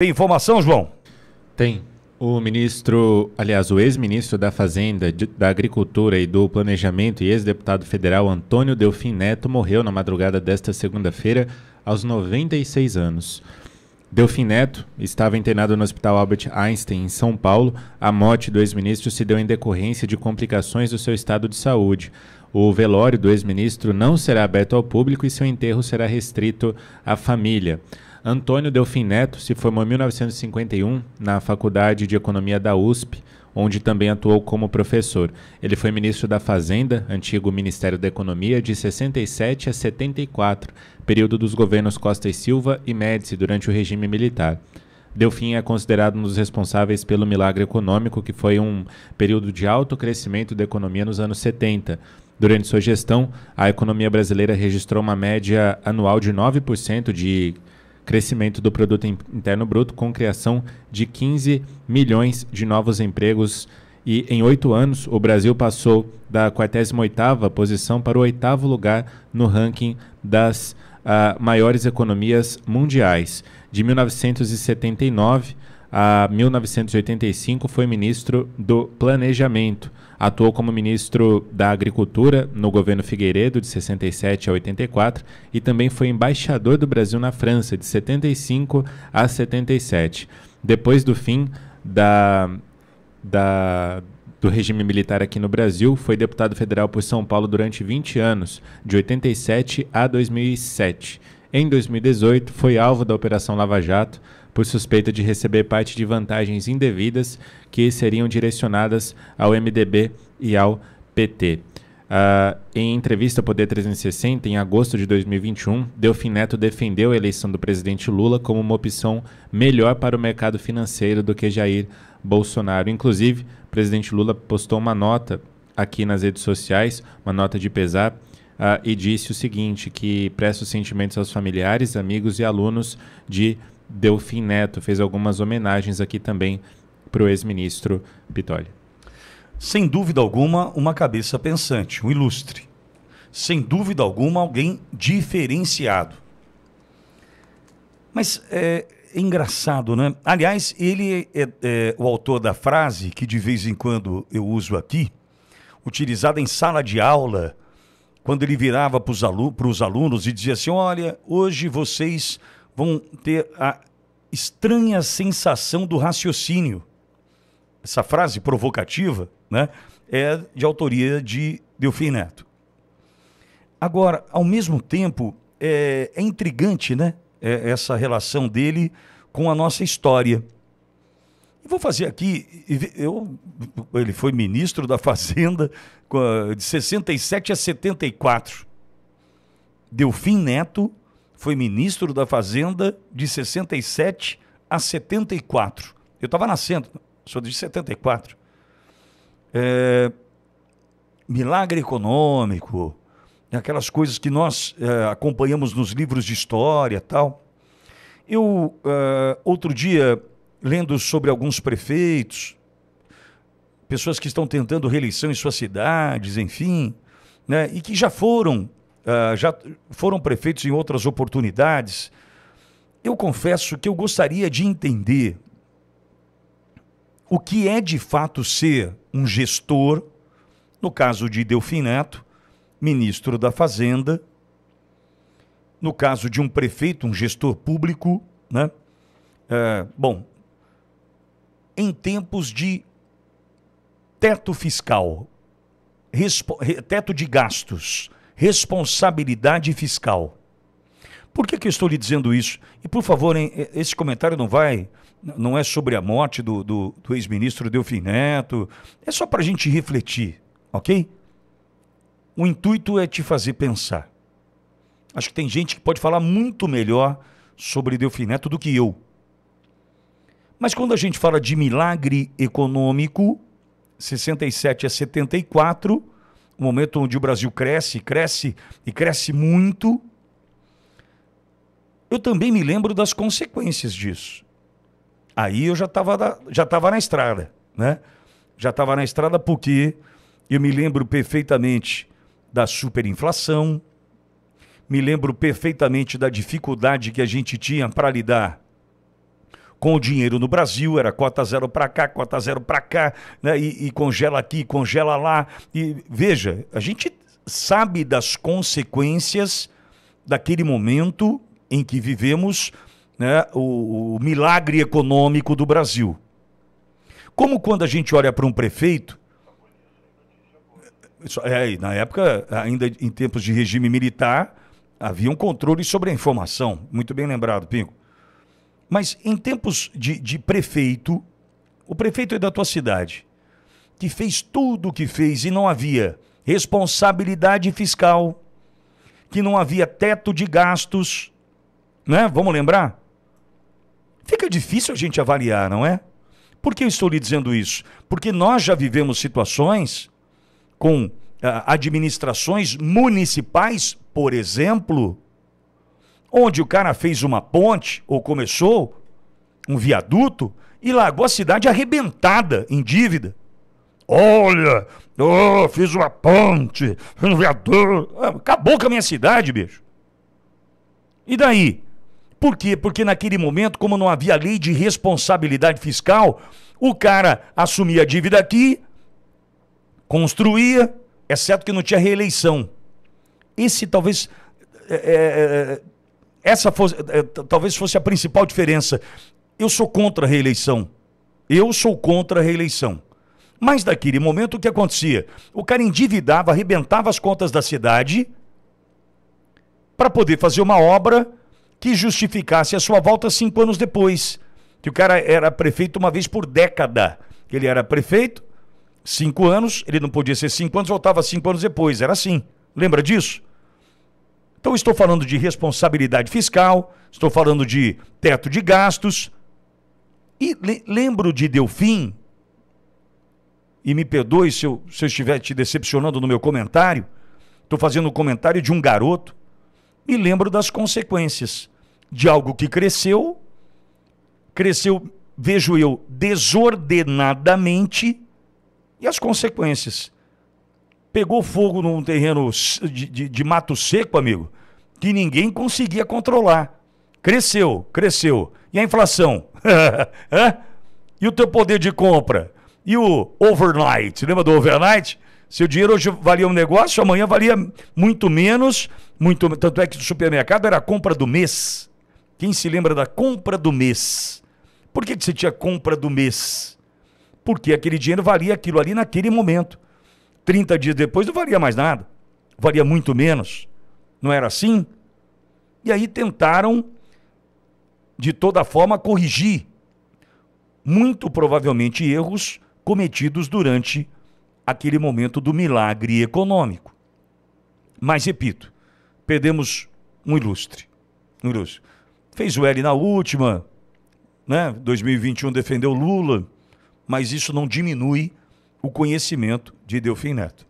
Tem informação, João? Tem. O ex-ministro da Fazenda, da Agricultura e do Planejamento e ex-deputado federal Antônio Delfim Neto morreu na madrugada desta segunda-feira, aos 96 anos. Delfim Neto estava internado no Hospital Albert Einstein, em São Paulo. A morte do ex-ministro se deu em decorrência de complicações do seu estado de saúde. O velório do ex-ministro não será aberto ao público e seu enterro será restrito à família. Antônio Delfim Neto se formou em 1951 na Faculdade de Economia da USP, onde também atuou como professor. Ele foi ministro da Fazenda, antigo Ministério da Economia, de 67 a 74, período dos governos Costa e Silva e Médici, durante o regime militar. Delfim é considerado um dos responsáveis pelo milagre econômico, que foi um período de alto crescimento da economia nos anos 70. Durante sua gestão, a economia brasileira registrou uma média anual de 9% de crescimento do produto interno bruto, com criação de 15 milhões de novos empregos, e em 8 anos o Brasil passou da 48ª posição para o 8º lugar no ranking das maiores economias mundiais. De 1979 a 1985 foi ministro do Planejamento. Atuou como ministro da Agricultura no governo Figueiredo, de 67 a 84, e também foi embaixador do Brasil na França, de 75 a 77. Depois do fim do regime militar aqui no Brasil, foi deputado federal por São Paulo durante 20 anos, de 87 a 2007. Em 2018, foi alvo da Operação Lava Jato por suspeita de receber parte de vantagens indevidas que seriam direcionadas ao MDB e ao PT. Em entrevista ao Poder 360, em agosto de 2021, Delfim Neto defendeu a eleição do presidente Lula como uma opção melhor para o mercado financeiro do que Jair Bolsonaro. Inclusive, o presidente Lula postou uma nota aqui nas redes sociais, uma nota de pesar, e disse o seguinte, que presta os sentimentos aos familiares, amigos e alunos de Delfim Neto. Fez algumas homenagens aqui também para o ex-ministro Pitolli. Sem dúvida alguma, uma cabeça pensante, um ilustre. Sem dúvida alguma, alguém diferenciado. Mas é engraçado, né? Aliás, ele é o autor da frase que de vez em quando eu uso aqui, utilizada em sala de aula, quando ele virava para os alunos e dizia assim: olha, hoje vocês vão ter a estranha sensação do raciocínio. Essa frase provocativa, né, é de autoria de Delfim Neto. Agora, ao mesmo tempo, é intrigante, né, essa relação dele com a nossa história. E vou fazer aqui, ele foi ministro da Fazenda de 67 a 74. Delfim Neto foi ministro da Fazenda de 67 a 74. Eu estava nascendo, sou de 74. Milagre econômico, aquelas coisas que nós acompanhamos nos livros de história e tal. Eu, outro dia, lendo sobre alguns prefeitos, pessoas que estão tentando reeleição em suas cidades, enfim, né, e que já foram prefeitos em outras oportunidades. Eu confesso que eu gostaria de entender o que é de fato ser um gestor, no caso de Delfim Neto, ministro da Fazenda, no caso de um prefeito, um gestor público, né? Bom, em tempos de teto fiscal, teto de gastos, responsabilidade fiscal. Por que eu estou lhe dizendo isso? E, por favor, esse comentário não é sobre a morte do ex-ministro Delfim Neto, é só para a gente refletir, ok? O intuito é te fazer pensar. Acho que tem gente que pode falar muito melhor sobre Delfim Neto do que eu. Mas quando a gente fala de milagre econômico, 67 a 74, o momento onde o Brasil cresce e cresce muito, eu também me lembro das consequências disso. Aí eu já estava na estrada, né? Já estava na estrada porque eu me lembro perfeitamente da superinflação, me lembro perfeitamente da dificuldade que a gente tinha para lidar com o dinheiro no Brasil, era cota zero para cá, cota zero para cá, né? E congela aqui, congela lá. E veja, a gente sabe das consequências daquele momento em que vivemos, né, o milagre econômico do Brasil. Como quando a gente olha para um prefeito, na época, ainda em tempos de regime militar, havia um controle sobre a informação. Muito bem lembrado, Pingo. Mas em tempos de prefeito, o prefeito é da tua cidade, que fez tudo o que fez e não havia responsabilidade fiscal, que não havia teto de gastos, né? Vamos lembrar? Fica difícil a gente avaliar, não é? Por que eu estou lhe dizendo isso? Porque nós já vivemos situações com administrações municipais, por exemplo, onde o cara fez uma ponte, ou começou um viaduto, e largou a cidade arrebentada em dívida. Olha, fiz uma ponte, um viaduto. Acabou com a minha cidade, bicho. E daí? Por quê? Porque naquele momento, como não havia lei de responsabilidade fiscal, o cara assumia a dívida aqui, construía, exceto que não tinha reeleição. Essa talvez fosse a principal diferença. Eu sou contra a reeleição. Mas naquele momento o que acontecia? O cara endividava, arrebentava as contas da cidade para poder fazer uma obra que justificasse a sua volta 5 anos depois. Que o cara era prefeito uma vez por década. Ele era prefeito, 5 anos, ele não podia ser 5 anos, voltava 5 anos depois. Era assim. Lembra disso? Então estou falando de responsabilidade fiscal, estou falando de teto de gastos. E lembro de Delfim, e me perdoe se eu estiver te decepcionando no meu comentário, estou fazendo um comentário de um garoto, e lembro das consequências de algo que cresceu, vejo eu, desordenadamente, e as consequências. Pegou fogo num terreno de mato seco, amigo, que ninguém conseguia controlar. Cresceu. E a inflação? E o teu poder de compra? E o overnight? Lembra do overnight? Seu dinheiro hoje valia um negócio, amanhã valia muito menos. Tanto é que no supermercado era a compra do mês. Quem se lembra da compra do mês? Por que você tinha compra do mês? Porque aquele dinheiro valia aquilo ali naquele momento. 30 dias depois não valia mais nada. Valia muito menos. Não era assim? E aí tentaram, de toda forma, corrigir, muito provavelmente, erros cometidos durante aquele momento do milagre econômico. Mas, repito, perdemos um ilustre. Fez o L na última, né? 2021 defendeu Lula, mas isso não diminui o conhecimento de Delfim Neto.